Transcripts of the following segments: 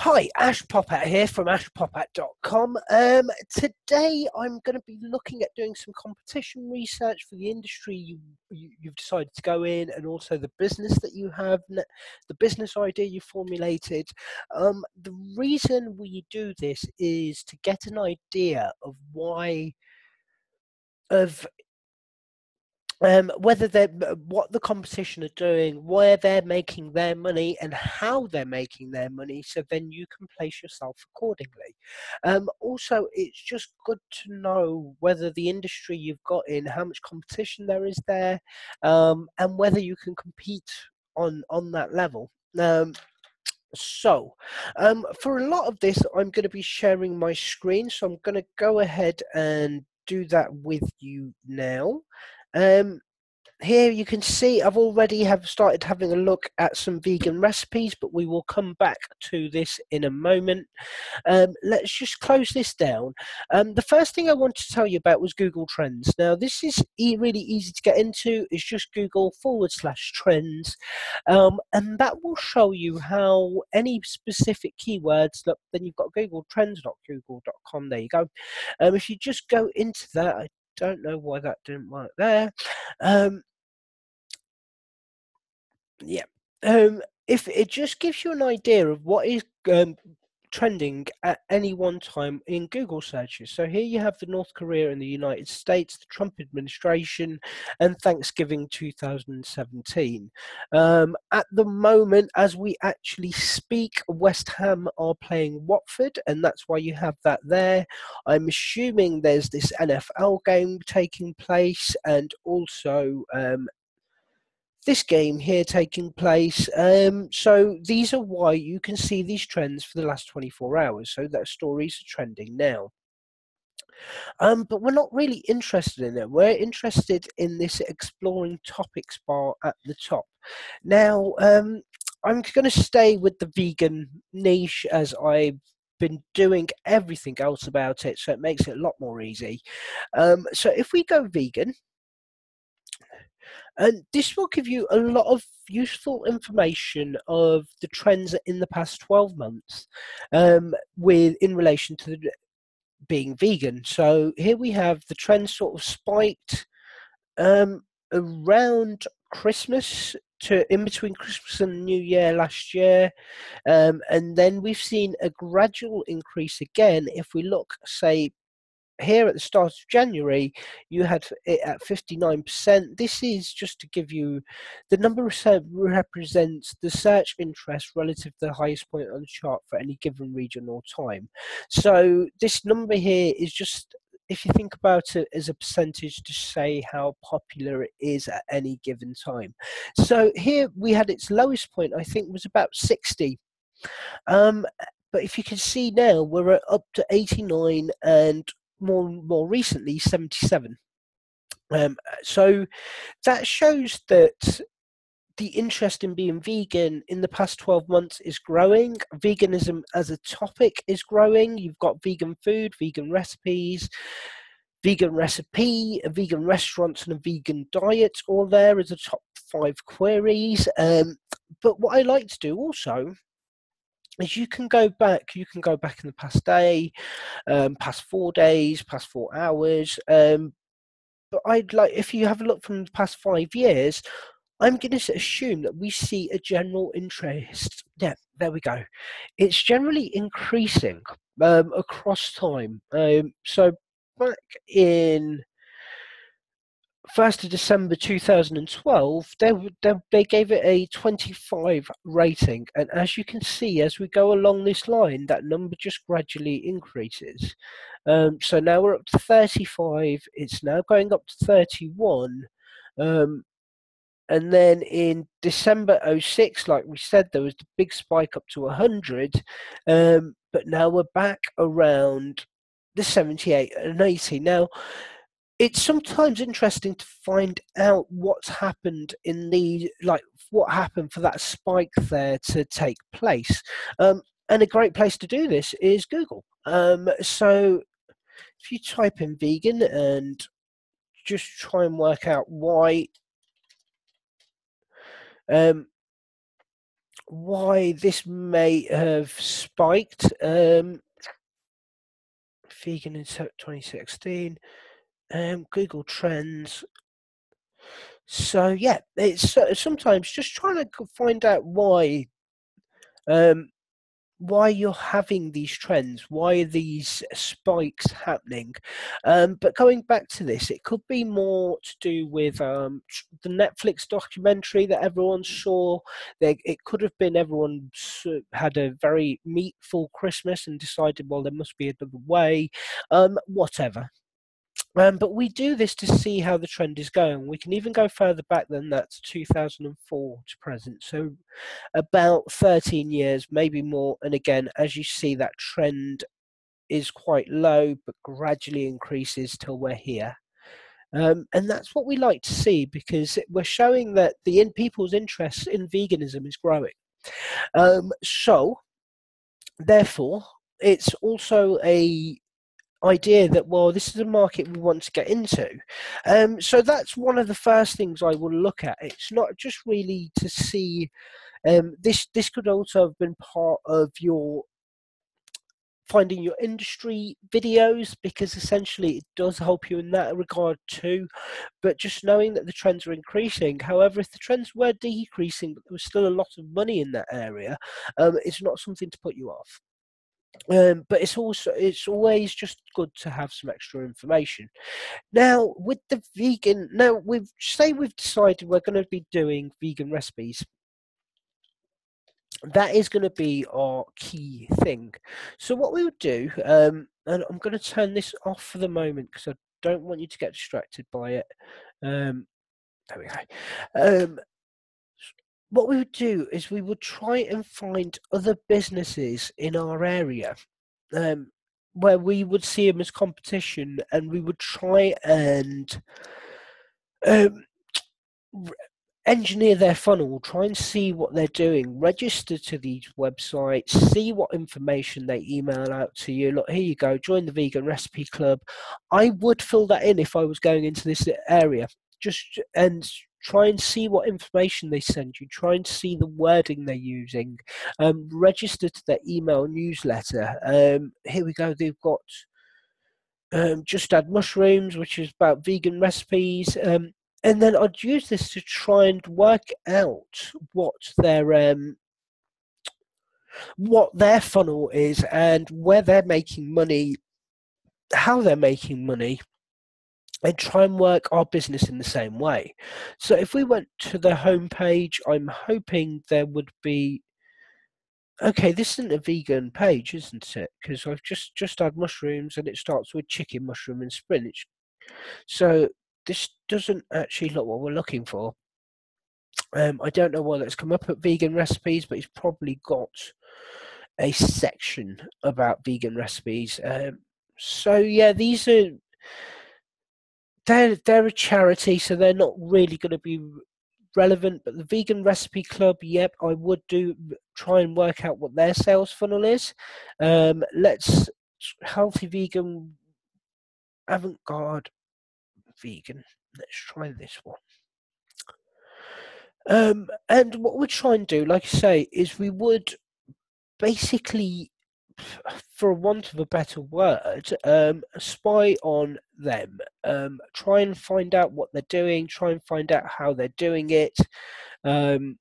Hi, Ash Popat here from ashpopat.com. Today I'm going to be looking at doing some competition research for the industry you've decided to go in, and also the business that you have, the business idea you formulated. The reason we do this is to get an idea of of whether they're what the competition are doing, where they're making their money, and how they're making their money, so then you can place yourself accordingly. Also, it's just good to know whether the industry you've got in, how much competition there is there, and whether you can compete on that level. For a lot of this, I'm going to be sharing my screen, so I'm going to go ahead and do that with you now. Um, Here you can see I've already started having a look at some vegan recipes, but we will come back to this in a moment. Let's just close this down. The first thing I want to tell you about was Google Trends. Now, this is really easy to get into. It's just Google/trends, and that will show you how any specific keywords. Look, then you've got Google Trends.google.com. There you go. If you just go into that, I don't know why that didn't work there. Yeah. If it just gives you an idea of what is trending at any one time in Google searches. So here you have the North Korea and the United States, the Trump administration, and Thanksgiving 2017. At the moment, as we actually speak, West Ham are playing Watford, and that's why you have that there. I'm assuming there's this NFL game taking place, and also this game here taking place. So these are why you can see these trends for the last 24 hours. So that stories are trending now. But we're not really interested in it. We're interested in this exploring topics bar at the top. Now, I'm going to stay with the vegan niche as I've been doing everything else about it, so it makes it a lot more easy. So if we go vegan, and this will give you a lot of useful information of the trends in the past 12 months in relation to being vegan. So here we have the trends sort of spiked around Christmas to in between Christmas and New Year last year. And then we've seen a gradual increase again. If we look, say, here at the start of January, you had it at 59%. This is just to give you the number represents the search interest relative to the highest point on the chart for any given region or time. So this number here is just, if you think about it as a percentage, to say how popular it is at any given time. So here we had its lowest point, I think, was about 60. But if you can see now, we're up to 89, and more recently 77. So that shows that the interest in being vegan in the past 12 months is growing. Veganism as a topic is growing. You've got vegan food, vegan recipes, vegan recipe, a vegan restaurants, and a vegan diet all there as the top 5 queries. But what I like to do also is you can go back in the past day, past 4 days, past 4 hours. But I'd like, if you have a look from the past 5 years, I'm going to assume that we see a general interest. Yeah, there we go. It's generally increasing across time. So back in 1st of December 2012, they gave it a 25 rating, and as you can see, as we go along this line, that number just gradually increases. So now we're up to 35. It's now going up to 31. And then in December 06, like we said, there was the big spike up to 100. But now we're back around the 78 and 80. Now, it's sometimes interesting to find out what's happened what happened for that spike there to take place. And a great place to do this is Google. So if you type in vegan and just try and work out why why this may have spiked. Vegan in 2016. Google Trends. So yeah, it's sometimes just trying to find out um, why you're having these trends, why are these spikes happening. But going back to this, it could be more to do with the Netflix documentary that everyone saw. It could have been everyone had a very meatful Christmas and decided, well, there must be another way. Whatever. But we do this to see how the trend is going. We can even go further back than that to 2004 to present. So about 13 years, maybe more. And again, as you see, that trend is quite low, but gradually increases till we're here. And that's what we like to see because we're showing that people's interest in veganism is growing. So, therefore, it's also a idea that, well, this is a market we want to get into. So that's one of the first things I will look at. It's not just really to see. This could also have been part of your finding your industry videos, because essentially it does help you in that regard too. But just knowing that the trends are increasing. However, if the trends were decreasing but there was still a lot of money in that area, it's not something to put you off. But it's always just good to have some extra information. Now with the vegan, now we've decided we're going to be doing vegan recipes. That is going to be our key thing. So what we would do, and I'm going to turn this off for the moment because I don't want you to get distracted by it. There we go. What we would do is we would try and find other businesses in our area, um, where we would see them as competition, and we would try and um, engineer their funnel, try and see what they're doing, register to these websites, see what information they email out to you. Look, here you go, join the Vegan Recipe Club. I would fill that in if I was going into this area, just and try and see what information they send you, try and see the wording they're using, register to their email newsletter. Here we go, they've got Just Add Mushrooms, which is about vegan recipes. And then I'd use this to try and work out what their funnel is and where they're making money, how they're making money, and try and work our business in the same way. So if we went to the homepage, I'm hoping there would be. Okay, this isn't a vegan page, isn't it? Because I've just had mushrooms, and it starts with chicken, mushroom, and spinach. So this doesn't actually look what we're looking for. I don't know why that's come up at vegan recipes, but it's probably got a section about vegan recipes. So yeah, they're a charity, so they're not really going to be relevant. But the Vegan Recipe Club, yep, I would try and work out what their sales funnel is. Let's healthy vegan, avant-garde vegan. Let's try this one. And what we'd try and do, like I say, is we would basically, for want of a better word, spy on them, try and find out what they're doing, try and find out how they're doing it, and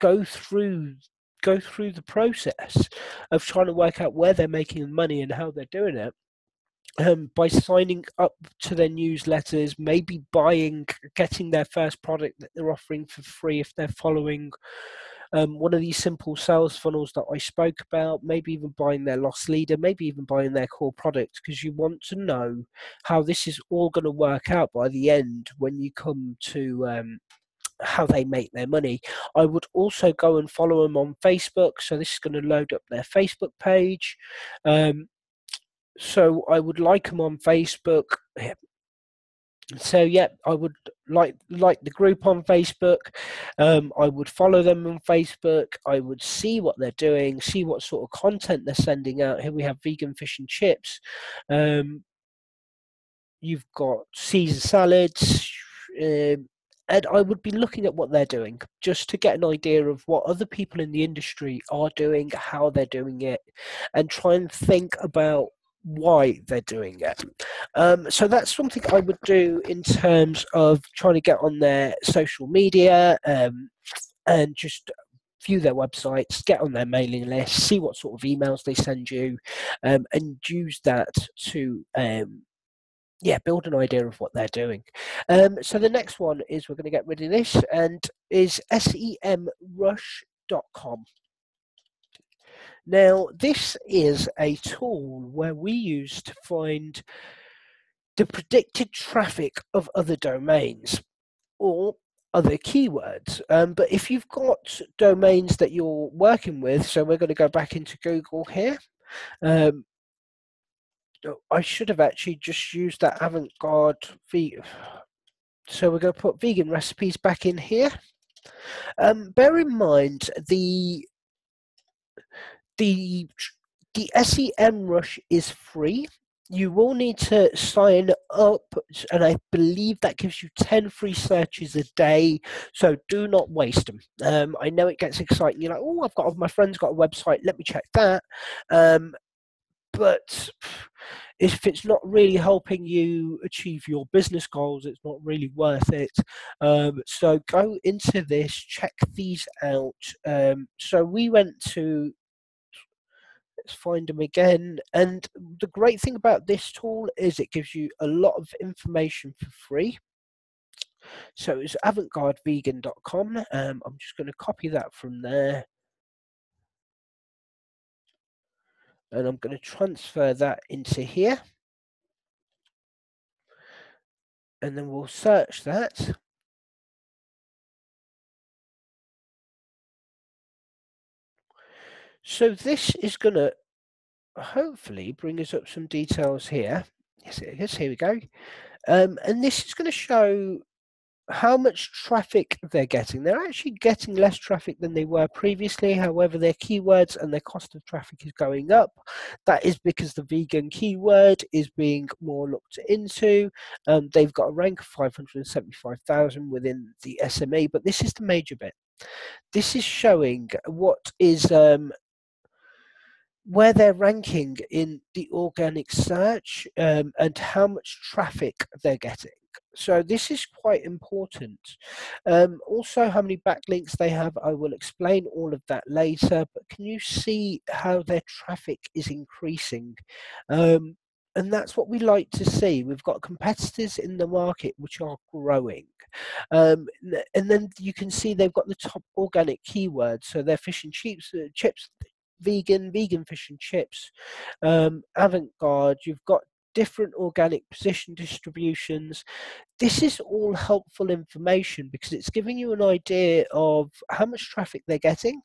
go through the process of trying to work out where they're making money and how they're doing it. By signing up to their newsletters, maybe getting their first product that they're offering for free if they're following one of these simple sales funnels that I spoke about, maybe even buying their loss leader, maybe even buying their core product, because you want to know how this is all going to work out by the end when you come to how they make their money. I would also go and follow them on Facebook, so this is going to load up their Facebook page. So I would like them on Facebook. So yeah, I would like the group on Facebook. I would follow them on Facebook. I would see what they're doing, see what sort of content they're sending out. Here we have vegan fish and chips. You've got Caesar salads. and I would be looking at what they're doing just to get an idea of what other people in the industry are doing, how they're doing it, and try and think about why they're doing it. So that's something I would do in terms of trying to get on their social media, and just view their websites, get on their mailing list, see what sort of emails they send you, and use that to build an idea of what they're doing. So the next one is, we're going to get rid of this, and is semrush.com. Now, this is a tool where we use to find the predicted traffic of other domains or other keywords. But if you've got domains that you're working with, so we're going to go back into Google here. I should have actually just used that avant-garde vegan. So we're going to put vegan recipes back in here. Bear in mind the SEMrush is free. You will need to sign up, and I believe that gives you 10 free searches a day, so do not waste them. I know it gets exciting. You're like, oh, my friend's got a website, let me check that. But if it's not really helping you achieve your business goals, it's not really worth it. So go into this, check these out. So we went to, let's find them again. And the great thing about this tool is it gives you a lot of information for free. So it's avantgardevegan.com. I'm just going to copy that from there. And I'm going to transfer that into here. And then we'll search that. So this is going to hopefully bring us up some details here. Yes, it is. Here we go. And this is going to show how much traffic they're getting. They're actually getting less traffic than they were previously. However, their keywords and their cost of traffic is going up. That is because the vegan keyword is being more looked into. They've got a rank of 575,000 within the SME, but this is the major bit. This is showing what is where they're ranking in the organic search, and how much traffic they're getting. So this is quite important. Also, how many backlinks they have, I will explain all of that later, but can you see how their traffic is increasing? And that's what we like to see. We've got competitors in the market which are growing. And then you can see they've got the top organic keywords. So they're fish and chips, vegan fish and chips, avant-garde. You've got different organic position distributions. This is all helpful information because it's giving you an idea of how much traffic they're getting.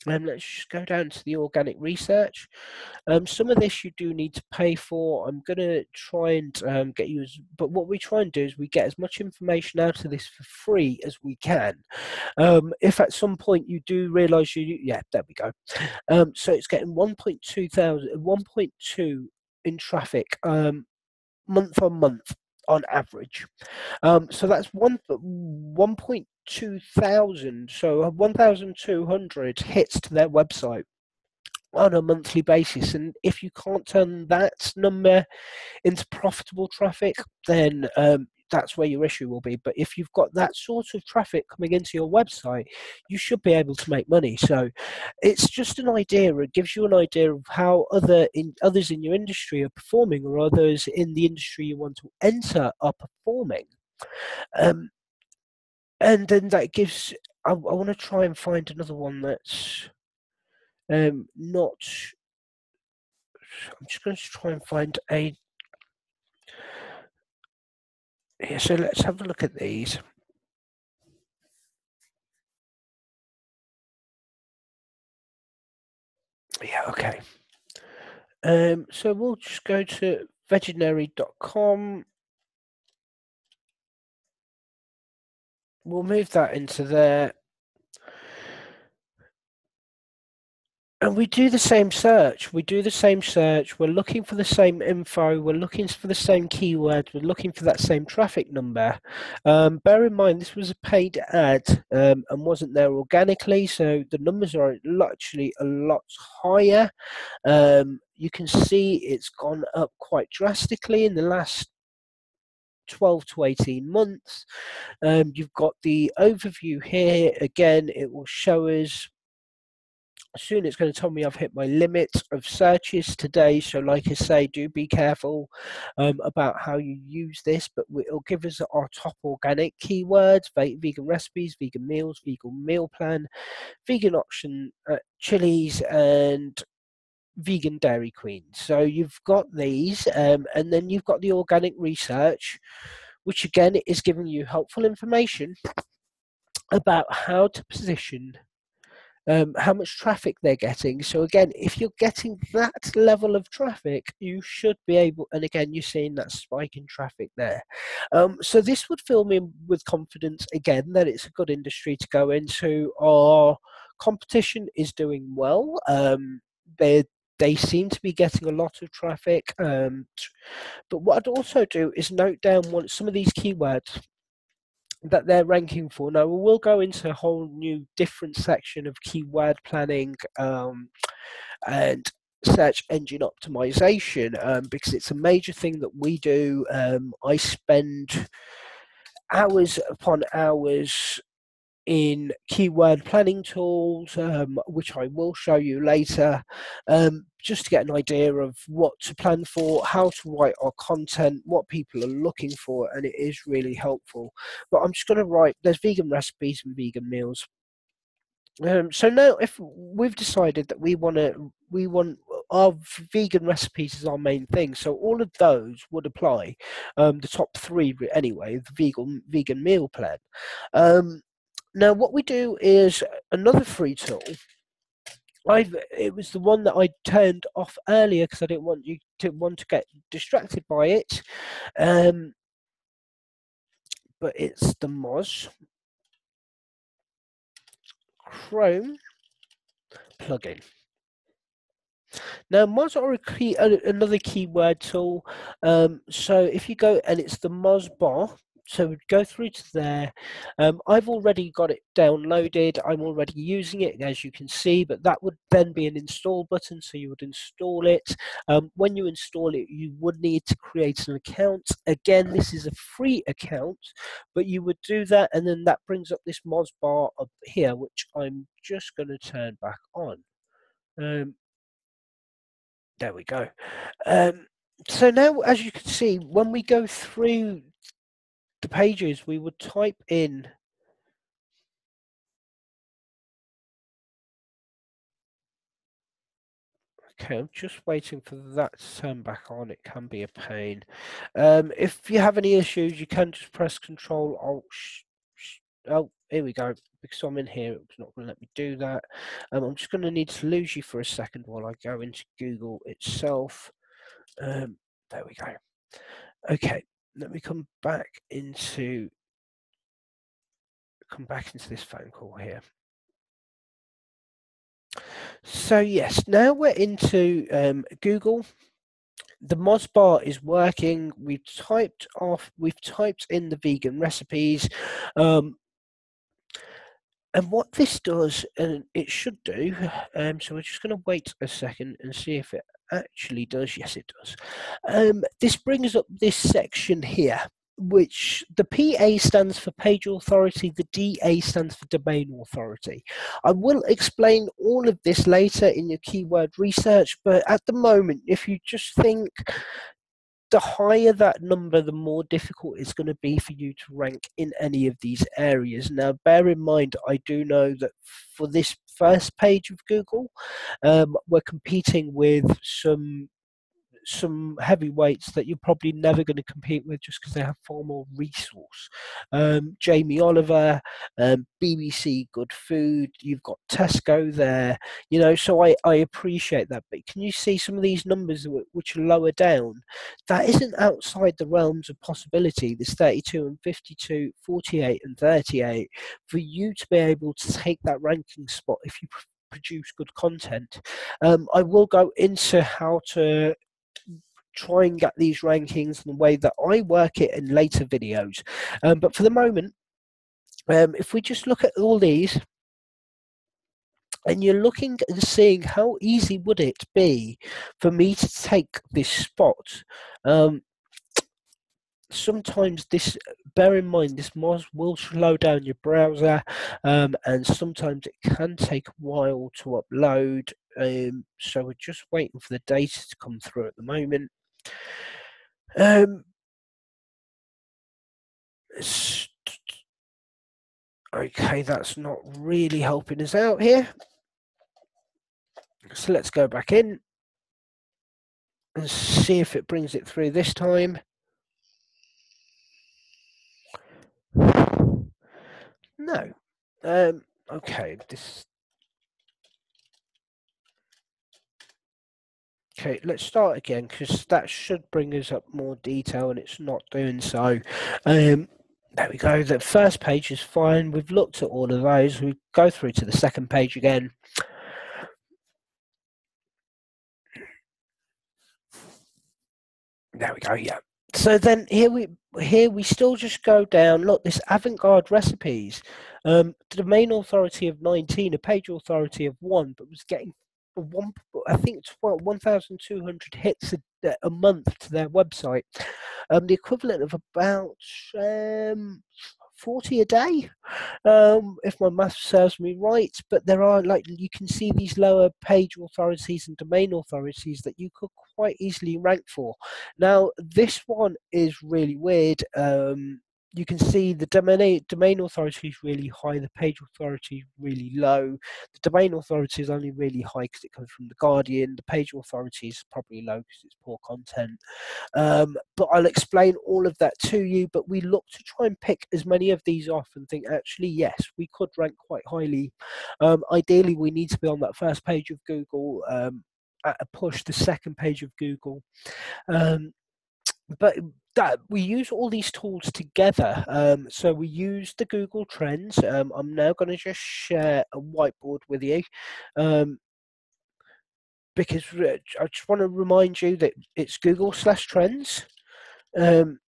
And let's just go down to the organic research. Some of this you do need to pay for. I'm going to try and get you but what we try and do is we get as much information out of this for free as we can. If at some point you do realise there we go. So it's getting 1.2 in traffic, month on month on average. So that's 1.2 thousand, so 1,200 hits to their website on a monthly basis. And if you can't turn that number into profitable traffic, then that's where your issue will be. But if you've got that sort of traffic coming into your website, you should be able to make money. So it's just an idea. It gives you an idea of how others in your industry are performing, or others in the industry you want to enter are performing. And then that gives. I want to try and find another one that's not. I'm just going to try and find a. Yeah, so let's have a look at these. Yeah, okay. So we'll just go to vegetarian.com. We'll move that into there. And we do the same search. We do the same search. We're looking for the same info. We're looking for the same keywords. We're looking for that same traffic number. Bear in mind, this was a paid ad and wasn't there organically, so the numbers are actually a lot higher. You can see it's gone up quite drastically in the last 12 to 18 months. You've got the overview here. Again, it will show us soon. It's going to tell me I've hit my limit of searches today. So like I say, do be careful about how you use this, but it'll give us our top organic keywords: vegan recipes, vegan meals, vegan meal plan, vegan option chilies, and vegan Dairy Queen. So you've got these, and then you've got the organic research, which again is giving you helpful information about how to position, how much traffic they're getting. So again, if you're getting that level of traffic, you should be able, and again, you're seeing that spike in traffic there. So this would fill me with confidence again that it's a good industry to go into. Our competition is doing well. They seem to be getting a lot of traffic. But what I'd also do is note down some of these keywords that they're ranking for. Now, we'll go into a whole new different section of keyword planning and search engine optimization because it's a major thing that we do. I spend hours upon hours in keyword planning tools, which I will show you later, just to get an idea of what to plan for, how to write our content, what people are looking for, and it is really helpful. But I'm just going to write, there's vegan recipes and vegan meals. So now, if we've decided that we want our vegan recipes as our main thing, so all of those would apply. The top three, anyway, the vegan meal plan. Um, Now, what we do is another free tool. It was the one that I turned off earlier because I didn't want you to get distracted by it. But it's the Moz Chrome plugin. Now, Moz are another keyword tool. So if you go, and it's the Moz bar. So go through to there. I've already got it downloaded. I'm already using it, as you can see, but that would then be an install button. So you would install it. When you install it, you would need to create an account. Again, this is a free account, but you would do that, and then that brings up this Moz bar up here, which I'm just going to turn back on. There we go. So now, as you can see, when we go through the pages, we would type in. Okay, I'm just waiting for that to turn back on. It can be a pain. If you have any issues, you can just press Control Alt. Oh, here we go. Because I'm in here, it's not going to let me do that. I'm just going to need to lose you for a second while I go into Google itself. There we go. Okay, let me come back into this phone call here. So yes, now we're into Google. The Moz bar is working. We've typed in the vegan recipes. And what this does, and it should do, so we're just going to wait a second and see if it actually does. Yes, it does. This brings up this section here, which the PA stands for page authority, the DA stands for domain authority. I will explain all of this later in your keyword research, but at the moment, if you just think the higher that number, the more difficult it's going to be for you to rank in any of these areas. Now, bear in mind, I do know that for this first page of Google, we're competing with some heavyweights that you're probably never going to compete with just because they have far more resource. Jamie Oliver, BBC Good Food, you've got Tesco there, so I appreciate that. But can you see some of these numbers which are lower down? That isn't outside the realms of possibility. There's 32 and 52, 48 and 38. For you to be able to take that ranking spot, if you produce good content. I will go into how to try and get these rankings and the way that I work it in later videos. But for the moment, if we just look at all these, and you're looking and seeing how easy would it be for me to take this spot. Sometimes this, bear in mind, this Moz will slow down your browser, and sometimes it can take a while to upload. So we're just waiting for the data to come through at the moment. Okay, that's not really helping us out here. So let's go back in and see if it brings it through this time. No. Okay, okay, let's start again, because that should bring us up more detail, and it's not doing so. There we go. The first page is fine. We've looked at all of those. We go through to the second page again. There we go. Yeah. So then here we still just go down. Look, this avant-garde recipes. The domain authority of 19, a page authority of 1, but was getting I think 1,200 hits a month to their website. The equivalent of about 40 a day, if my math serves me right. But there are, like, you can see these lower page authorities and domain authorities that you could quite easily rank for. Now, this one is really weird. You can see the domain authority is really high, the page authority is really low. The domain authority is only really high because it comes from The Guardian. The page authority is probably low because it's poor content. But I'll explain all of that to you. But we look to try and pick as many of these off and think, actually, yes, we could rank quite highly. Ideally, we need to be on that first page of Google, at a push, the second page of Google. But that we use all these tools together. So we use the Google Trends. I'm now going to just share a whiteboard with you. Because I just want to remind you that it's Google/Trends. And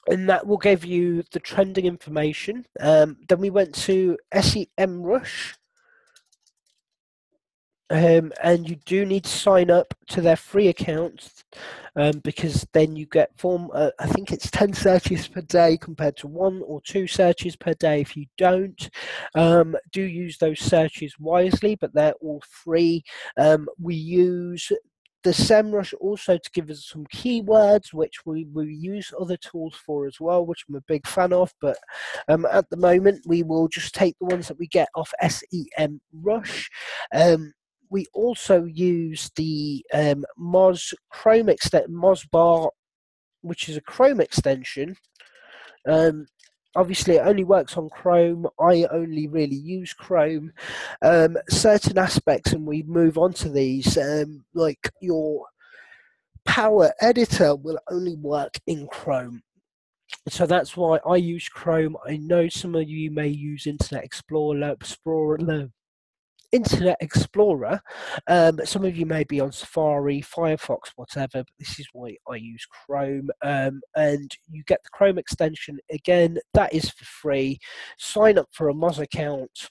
that will give you the trending information. Then we went to SEMrush. And you do need to sign up to their free account, because then you get I think it's 10 searches per day compared to 1 or 2 searches per day if you don't. Do use those searches wisely, but they're all free. We use the SEMrush also to give us some keywords, which we use other tools for as well, which I'm a big fan of. But at the moment, we will just take the ones that we get off SEMrush. We also use the Moz Chrome Mozbar, which is a Chrome extension. Obviously, it only works on Chrome. I only really use Chrome. Certain aspects, and we move on to these, like your Power Editor will only work in Chrome. So that's why I use Chrome. I know some of you may use Internet Explorer. Some of you may be on Safari, Firefox, whatever, but this is why I use Chrome. And you get the Chrome extension. Again, that is for free. Sign up for a Moz account.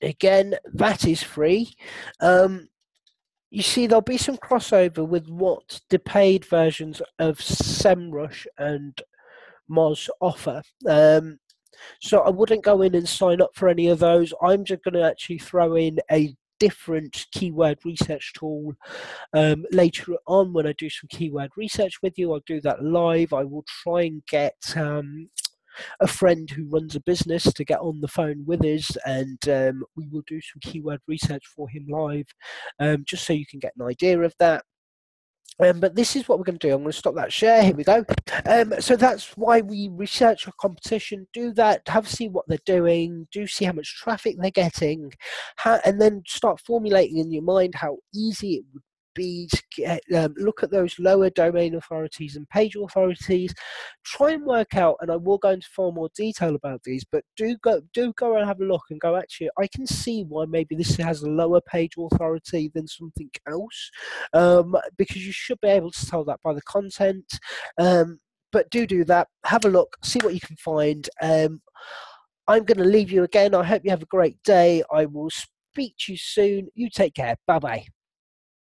Again, that is free. You see, there'll be some crossover with what the paid versions of SEMrush and Moz offer. So I wouldn't go in and sign up for any of those. I'm just going to actually throw in a different keyword research tool later on when I do some keyword research with you. I'll do that live. I will try and get a friend who runs a business to get on the phone with us, and we will do some keyword research for him live, just so you can get an idea of that. But this is what we're going to do. I'm going to stop that share. Here we go. So that's why we research our competition. Do that. Have a see what they're doing. Do see how much traffic they're getting, and then start formulating in your mind how easy it would be to look at those lower domain authorities and page authorities. Try and work out, and I will go into far more detail about these, but do go and have a look and go, actually, I can see why maybe this has a lower page authority than something else, because you should be able to tell that by the content. But do that. Have a look, see what you can find. I'm going to leave you again. I hope you have a great day. I will speak to you soon. You take care. Bye-bye.